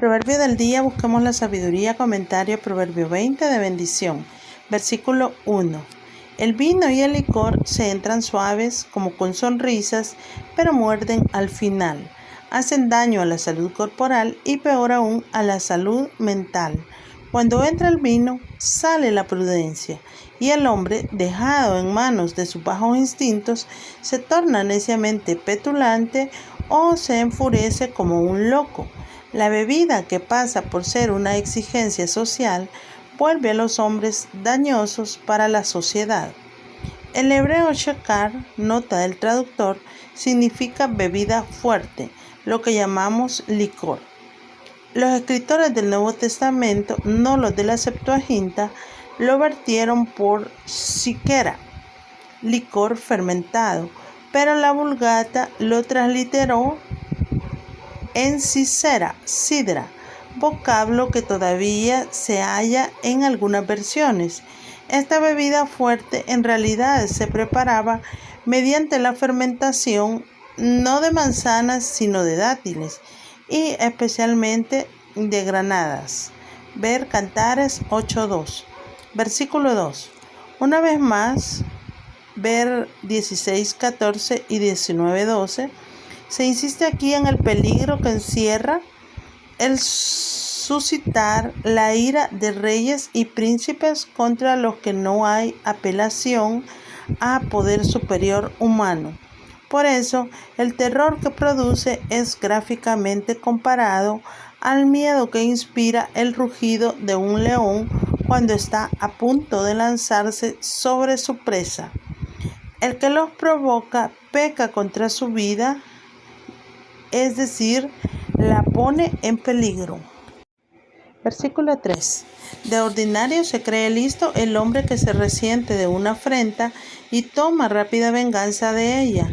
Proverbio del día, busquemos la sabiduría. Comentario, Proverbio 20 de bendición. Versículo 1. El vino y el licor se entran suaves como con sonrisas, pero muerden al final. Hacen daño a la salud corporal y peor aún a la salud mental. Cuando entra el vino, sale la prudencia, y el hombre, dejado en manos de sus bajos instintos, se torna neciamente petulante o se enfurece como un loco. La bebida, que pasa por ser una exigencia social, vuelve a los hombres dañosos para la sociedad. El hebreo shakar, nota del traductor, significa bebida fuerte, lo que llamamos licor. Los escritores del Nuevo Testamento, no los de la Septuaginta, lo vertieron por siquera, licor fermentado, pero la Vulgata lo transliteró en sisera, sidra, vocablo que todavía se halla en algunas versiones. Esta bebida fuerte en realidad se preparaba mediante la fermentación no de manzanas sino de dátiles y especialmente de granadas. Ver Cantares 8:2. Versículo 2. Una vez más, ver 16:14 y 19:12. Se insiste aquí en el peligro que encierra el suscitar la ira de reyes y príncipes contra los que no hay apelación a poder superior humano. Por eso, el terror que produce es gráficamente comparado al miedo que inspira el rugido de un león cuando está a punto de lanzarse sobre su presa. El que los provoca peca contra su vida, es decir, la pone en peligro. Versículo 3. De ordinario se cree listo el hombre que se resiente de una afrenta y toma rápida venganza de ella,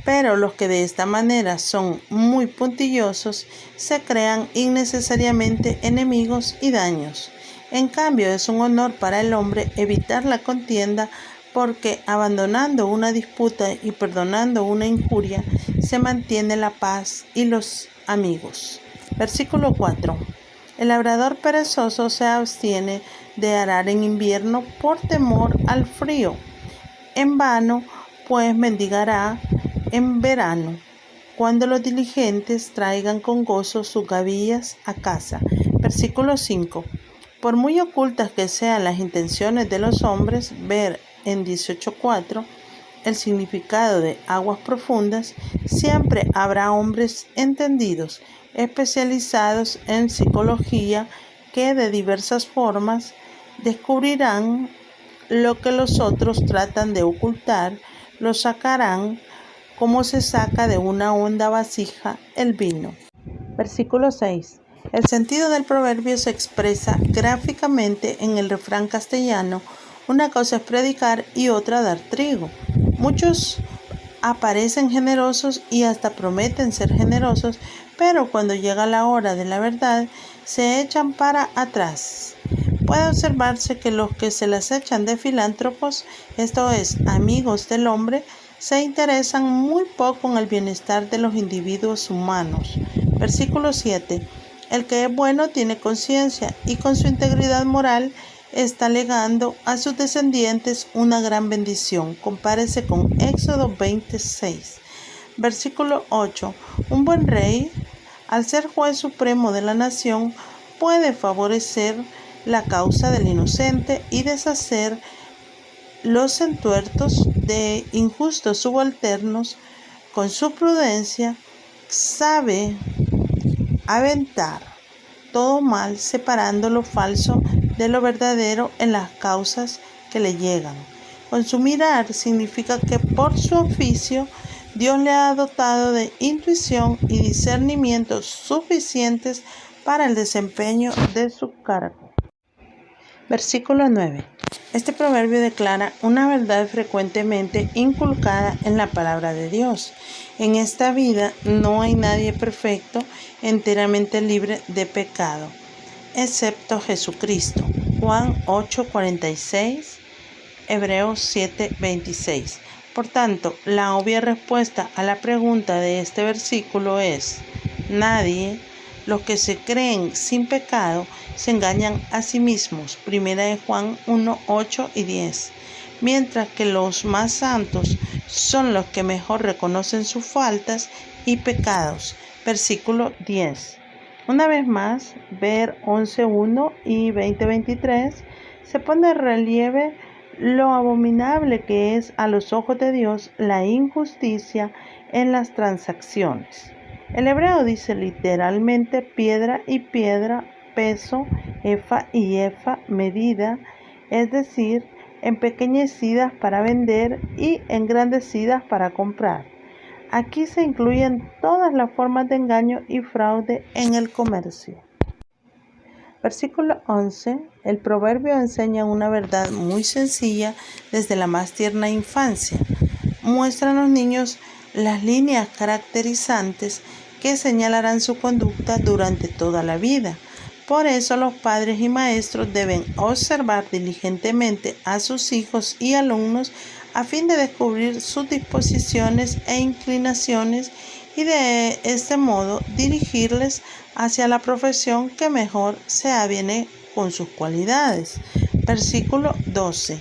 pero los que de esta manera son muy puntillosos se crean innecesariamente enemigos y daños. En cambio, es un honor para el hombre evitar la contienda, porque abandonando una disputa y perdonando una injuria, se mantiene la paz y los amigos. Versículo 4. El labrador perezoso se abstiene de arar en invierno por temor al frío. En vano, pues, mendigará en verano, cuando los diligentes traigan con gozo sus gavillas a casa. Versículo 5. Por muy ocultas que sean las intenciones de los hombres, ver en 18:4 el significado de aguas profundas, siempre habrá hombres entendidos, especializados en psicología, que de diversas formas descubrirán lo que los otros tratan de ocultar, lo sacarán como se saca de una honda vasija el vino. Versículo 6. El sentido del proverbio se expresa gráficamente en el refrán castellano: una cosa es predicar y otra dar trigo. Muchos aparecen generosos y hasta prometen ser generosos, pero cuando llega la hora de la verdad se echan para atrás. Puede observarse que los que se las echan de filántropos, esto es, amigos del hombre, se interesan muy poco en el bienestar de los individuos humanos. Versículo 7. El que es bueno tiene conciencia y con su integridad moral está legando a sus descendientes una gran bendición. Compárese con Éxodo 26. Versículo 8. Un buen rey, al ser juez supremo de la nación, puede favorecer la causa del inocente y deshacer los entuertos de injustos subalternos. Con su prudencia sabe aventar todo mal, separando lo falso de lo verdadero en las causas que le llegan. Con su mirar significa que por su oficio Dios le ha dotado de intuición y discernimiento suficientes para el desempeño de su cargo. Versículo 9. Este proverbio declara una verdad frecuentemente inculcada en la palabra de Dios. En esta vida no hay nadie perfecto, enteramente libre de pecado, excepto Jesucristo. Juan 8:46, Hebreos 7:26. Por tanto, la obvia respuesta a la pregunta de este versículo es: nadie Los que se creen sin pecado se engañan a sí mismos. Primera de Juan 1, 8 y 10. Mientras que los más santos son los que mejor reconocen sus faltas y pecados. Versículo 10. Una vez más, ver 11.1 y 20.23 se pone en relieve lo abominable que es a los ojos de Dios la injusticia en las transacciones. El hebreo dice literalmente piedra y piedra, peso, efa y efa, medida, es decir, empequeñecidas para vender y engrandecidas para comprar. Aquí se incluyen todas las formas de engaño y fraude en el comercio. Versículo 11. El proverbio enseña una verdad muy sencilla desde la más tierna infancia. Muestra a los niños las líneas caracterizantes que señalarán su conducta durante toda la vida. Por eso los padres y maestros deben observar diligentemente a sus hijos y alumnos a fin de descubrir sus disposiciones e inclinaciones y de este modo dirigirles hacia la profesión que mejor se aviene con sus cualidades. Versículo 12.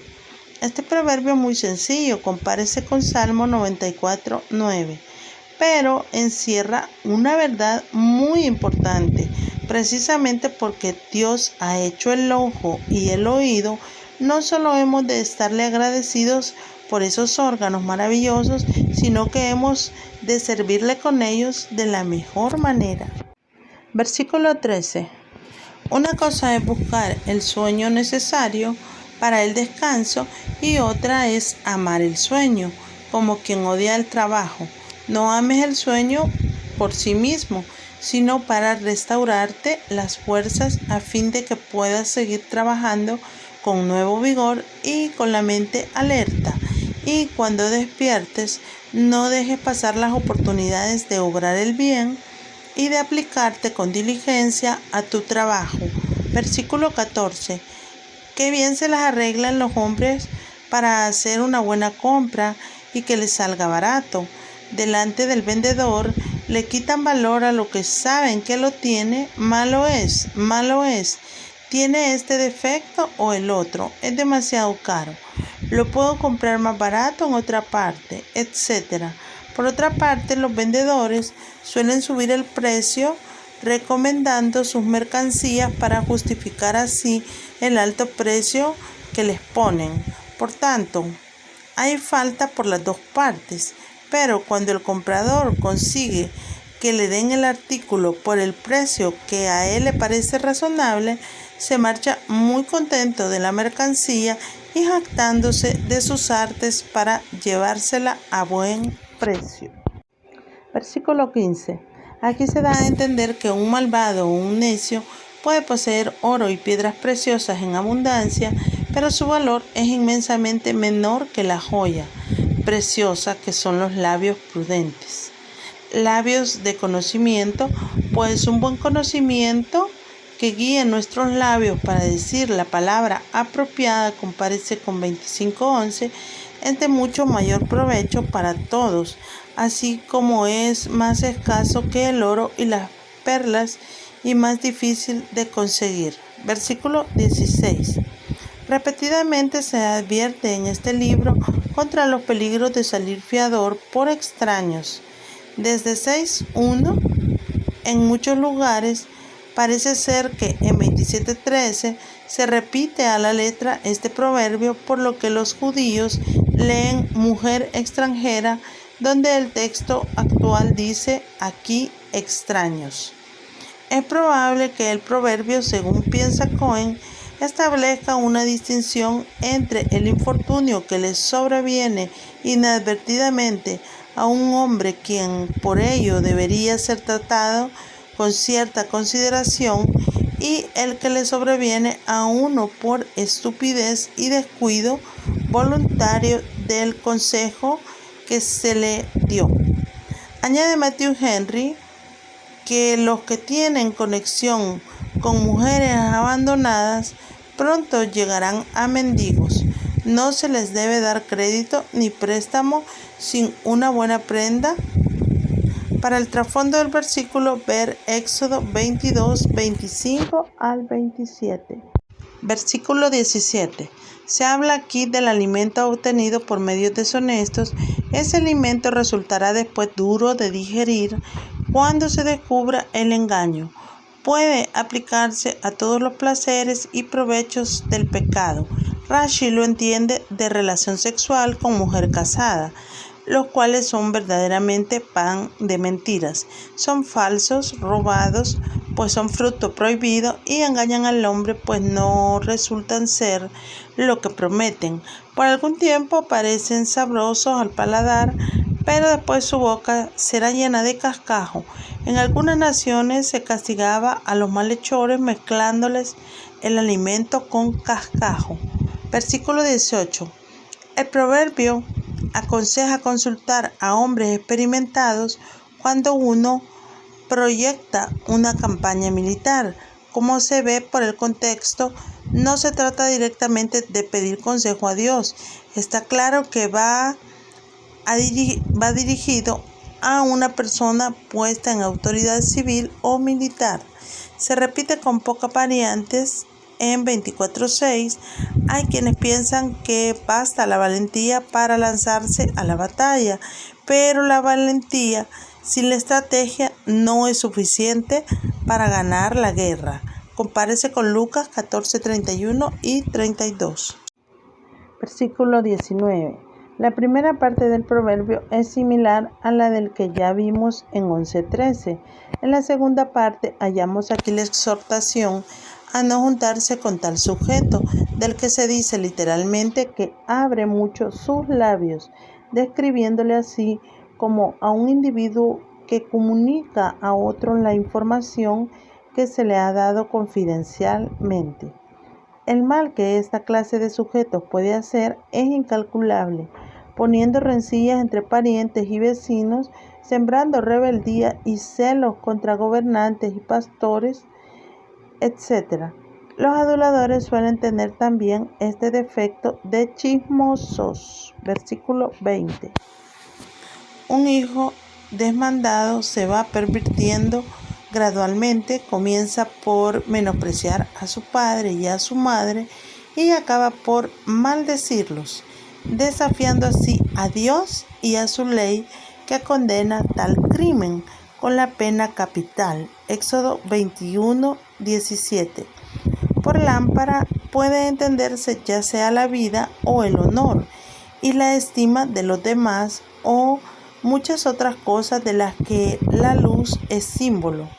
Este proverbio es muy sencillo, compárese con Salmo 94:9, pero encierra una verdad muy importante. Precisamente porque Dios ha hecho el ojo y el oído, no solo hemos de estarle agradecidos por esos órganos maravillosos, sino que hemos de servirle con ellos de la mejor manera. Versículo 13. Una cosa es buscar el sueño necesario para el descanso y otra es amar el sueño, como quien odia el trabajo. No ames el sueño por sí mismo, sino para restaurarte las fuerzas a fin de que puedas seguir trabajando con nuevo vigor y con la mente alerta. Y cuando despiertes, no dejes pasar las oportunidades de obrar el bien y de aplicarte con diligencia a tu trabajo. Versículo 14. Qué bien se las arreglan los hombres para hacer una buena compra y que les salga barato. Delante del vendedor le quitan valor a lo que saben que lo tiene. Malo es. Tiene este defecto o el otro. Es demasiado caro. Lo puedo comprar más barato en otra parte, etc. Por otra parte, los vendedores suelen subir el precio recomendando sus mercancías para justificar así el alto precio que les ponen. Por tanto, hay falta por las dos partes, pero cuando el comprador consigue que le den el artículo por el precio que a él le parece razonable, se marcha muy contento de la mercancía y jactándose de sus artes para llevársela a buen precio. Versículo 15. Aquí se da a entender que un malvado o un necio puede poseer oro y piedras preciosas en abundancia, pero su valor es inmensamente menor que la joya preciosa que son los labios prudentes. Labios de conocimiento, pues un buen conocimiento que guíe nuestros labios para decir la palabra apropiada, compárese con 25:11, es de mucho mayor provecho para todos, así como es más escaso que el oro y las perlas y más difícil de conseguir. Versículo 16. Repetidamente se advierte en este libro contra los peligros de salir fiador por extraños. Desde 6:1, en muchos lugares, parece ser que en 27:13 se repite a la letra este proverbio, por lo que los judíos leen mujer extranjera, donde el texto actual dice aquí extraños. Es probable que el proverbio, según piensa Cohen, establezca una distinción entre el infortunio que le sobreviene inadvertidamente a un hombre quien por ello debería ser tratado con cierta consideración y el que le sobreviene a uno por estupidez y descuido voluntario del consejo que se le dio. Añade Matthew Henry que los que tienen conexión con mujeres abandonadas pronto llegarán a mendigos. No se les debe dar crédito ni préstamo sin una buena prenda Para el trasfondo del versículo, ver Éxodo 22, 25 al 27. Versículo 17. Se habla aquí del alimento obtenido por medios deshonestos. Ese alimento resultará después duro de digerir cuando se descubra el engaño. Puede aplicarse a todos los placeres y provechos del pecado. Rashi lo entiende de relación sexual con mujer casada, los cuales son verdaderamente pan de mentiras. Son falsos, robados, pues son fruto prohibido, y engañan al hombre, pues no resultan ser lo que prometen. Por algún tiempo parecen sabrosos al paladar, pero después su boca será llena de cascajo. En algunas naciones se castigaba a los malhechores mezclándoles el alimento con cascajo. Versículo 18. El proverbio aconseja consultar a hombres experimentados cuando uno proyecta una campaña militar. Como se ve por el contexto, no se trata directamente de pedir consejo a Dios. Está claro que va dirigido a una persona puesta en autoridad civil o militar. Se repite con pocas variantes en 24:6. Hay quienes piensan que basta la valentía para lanzarse a la batalla, pero la valentía sin la estrategia no es suficiente para ganar la guerra. Compárese con Lucas 14:31 y 32. Versículo 19. La primera parte del proverbio es similar a la del que ya vimos en 11:13. En la segunda parte hallamos aquí la exhortación a no juntarse con tal sujeto, del que se dice literalmente que abre mucho sus labios, describiéndole así como a un individuo que comunica a otro la información que se le ha dado confidencialmente. El mal que esta clase de sujetos puede hacer es incalculable, poniendo rencillas entre parientes y vecinos, sembrando rebeldía y celos contra gobernantes y pastores, etc. Los aduladores suelen tener también este defecto de chismosos. Versículo 20. Un hijo desmandado se va pervirtiendo gradualmente, comienza por menospreciar a su padre y a su madre y acaba por maldecirlos, desafiando así a Dios y a su ley que condena tal crimen con la pena capital. Éxodo 21:17. Por lámpara puede entenderse ya sea la vida o el honor y la estima de los demás o muchas otras cosas de las que la luz es símbolo.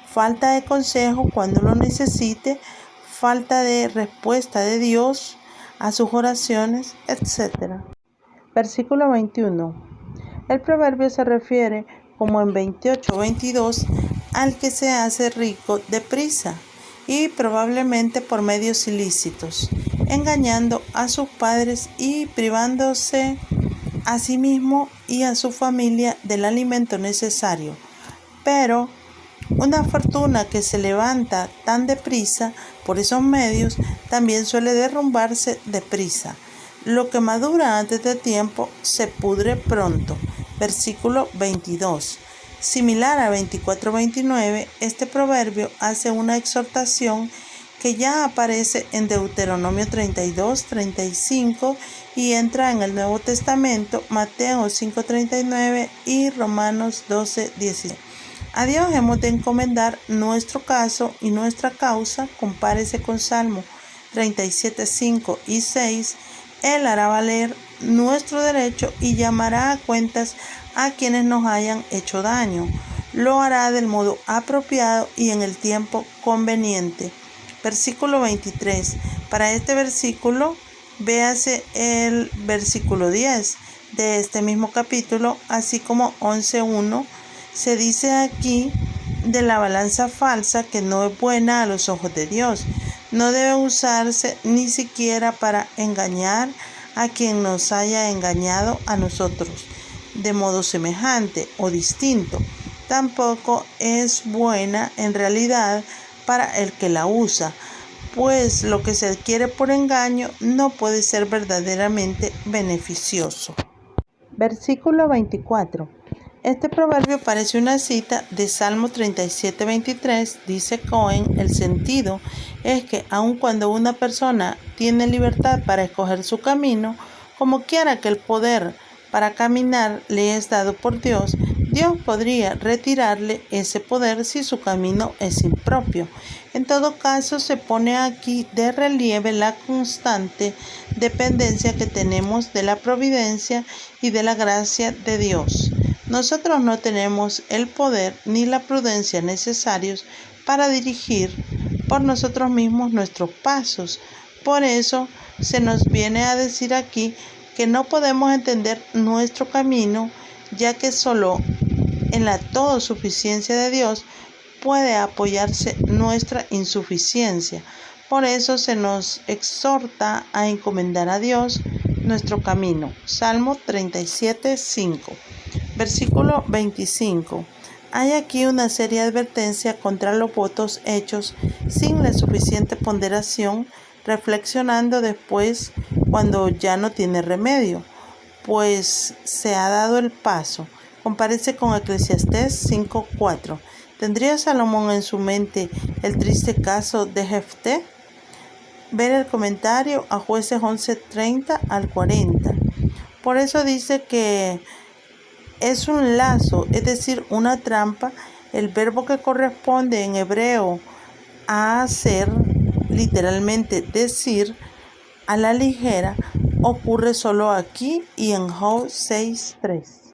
Falta de consejo cuando lo necesite, falta de respuesta de Dios a sus oraciones, etc. Versículo 21. El proverbio se refiere, como en 28:22, al que se hace rico deprisa y probablemente por medios ilícitos, engañando a sus padres y privándose a sí mismo y a su familia del alimento necesario. Pero una fortuna que se levanta tan deprisa por esos medios también suele derrumbarse deprisa. Lo que madura antes de tiempo se pudre pronto. Versículo 22. Similar a 24:29, este proverbio hace una exhortación que ya aparece en Deuteronomio 32:35 y entra en el Nuevo Testamento, Mateo 5:39 y Romanos 12:16. A Dios hemos de encomendar nuestro caso y nuestra causa. Compárese con Salmo 37:5 y 6. Él hará valer nuestro derecho y llamará a cuentas a quienes nos hayan hecho daño. Lo hará del modo apropiado y en el tiempo conveniente. Versículo 23. Para este versículo, véase el versículo 10 de este mismo capítulo, así como 11:1. Se dice aquí de la balanza falsa que no es buena a los ojos de Dios. No debe usarse ni siquiera para engañar a quien nos haya engañado a nosotros de modo semejante o distinto. Tampoco es buena en realidad para el que la usa, pues lo que se adquiere por engaño no puede ser verdaderamente beneficioso. Versículo 24. Este proverbio parece una cita de Salmo 37:23. Dice Cohen, el sentido es que aun cuando una persona tiene libertad para escoger su camino, como quiera que el poder para caminar le es dado por Dios, Dios podría retirarle ese poder si su camino es impropio. En todo caso, se pone aquí de relieve la constante dependencia que tenemos de la providencia y de la gracia de Dios. Nosotros no tenemos el poder ni la prudencia necesarios para dirigir por nosotros mismos nuestros pasos. Por eso se nos viene a decir aquí que no podemos entender nuestro camino, ya que solo en la todo suficiencia de Dios puede apoyarse nuestra insuficiencia. Por eso se nos exhorta a encomendar a Dios nuestro camino. Salmo 37:5. Versículo 25. Hay aquí una seria advertencia contra los votos hechos sin la suficiente ponderación, reflexionando después cuando ya no tiene remedio, pues se ha dado el paso. Compárese con Eclesiastés 5:4. ¿Tendría Salomón en su mente el triste caso de Jefté? Ver el comentario a Jueces 11:30 al 40. Por eso dice que es un lazo, es decir, una trampa. El verbo que corresponde en hebreo a hacer, literalmente decir, a la ligera, ocurre solo aquí y en Job 6:3.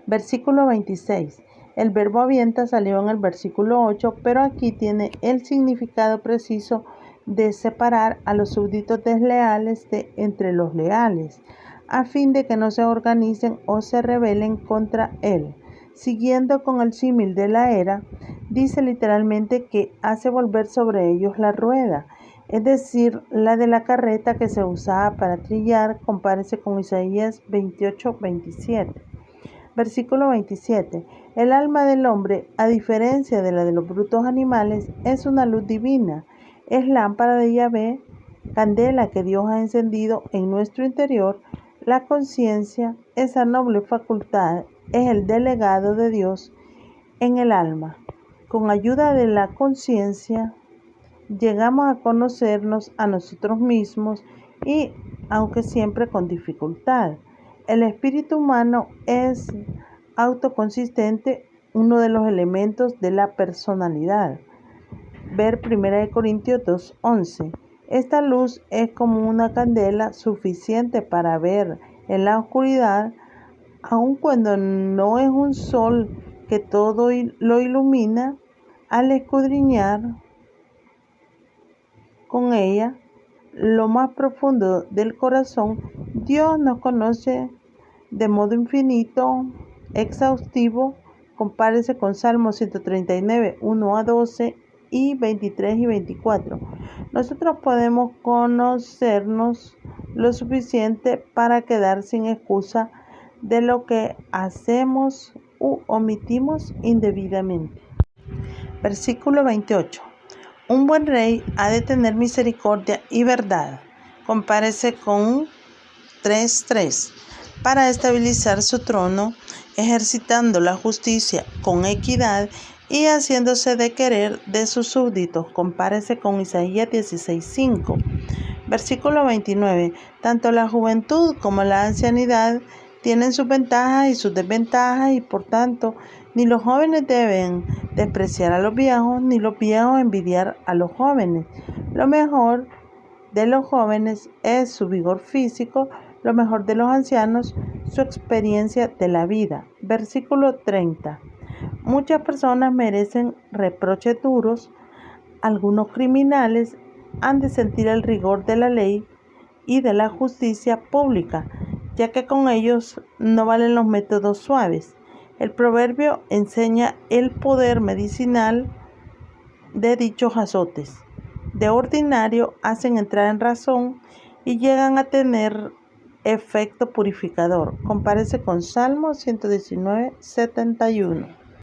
Versículo 26. El verbo avienta salió en el versículo 8, pero aquí tiene el significado preciso de separar a los súbditos desleales de entre los leales, a fin de que no se organicen o se rebelen contra él. Siguiendo con el símil de la era, dice literalmente que hace volver sobre ellos la rueda, es decir, la de la carreta que se usaba para trillar. Compárese con Isaías 28:27. Versículo 27. El alma del hombre, a diferencia de la de los brutos animales, es una luz divina, es lámpara de Yahvé, candela que Dios ha encendido en nuestro interior. La conciencia, esa noble facultad, es el delegado de Dios en el alma. Con ayuda de la conciencia, llegamos a conocernos a nosotros mismos y, aunque siempre con dificultad, el espíritu humano es autoconsistente, uno de los elementos de la personalidad. Ver 1 Corintios 2:11. Esta luz es como una candela suficiente para ver en la oscuridad, aun cuando no es un sol que todo lo ilumina. Al escudriñar con ella lo más profundo del corazón, Dios nos conoce de modo infinito, exhaustivo. Compárese con Salmo 139, 1-12 y 23 y 24. Nosotros podemos conocernos lo suficiente para quedar sin excusa de lo que hacemos u omitimos indebidamente. Versículo 28. Un buen rey ha de tener misericordia y verdad. Compárese con 3:3. Para estabilizar su trono, ejercitando la justicia con equidad y haciéndose de querer de sus súbditos. Compárese con Isaías 16:5. Versículo 29. Tanto la juventud como la ancianidad tienen sus ventajas y sus desventajas, y por tanto ni los jóvenes deben despreciar a los viejos, ni los viejos envidiar a los jóvenes. Lo mejor de los jóvenes es su vigor físico, lo mejor de los ancianos su experiencia de la vida. Versículo 30. Muchas personas merecen reproches duros. Algunos criminales han de sentir el rigor de la ley y de la justicia pública, ya que con ellos no valen los métodos suaves. El proverbio enseña el poder medicinal de dichos azotes. De ordinario hacen entrar en razón y llegan a tener efecto purificador. Compárese con Salmo 119, 71.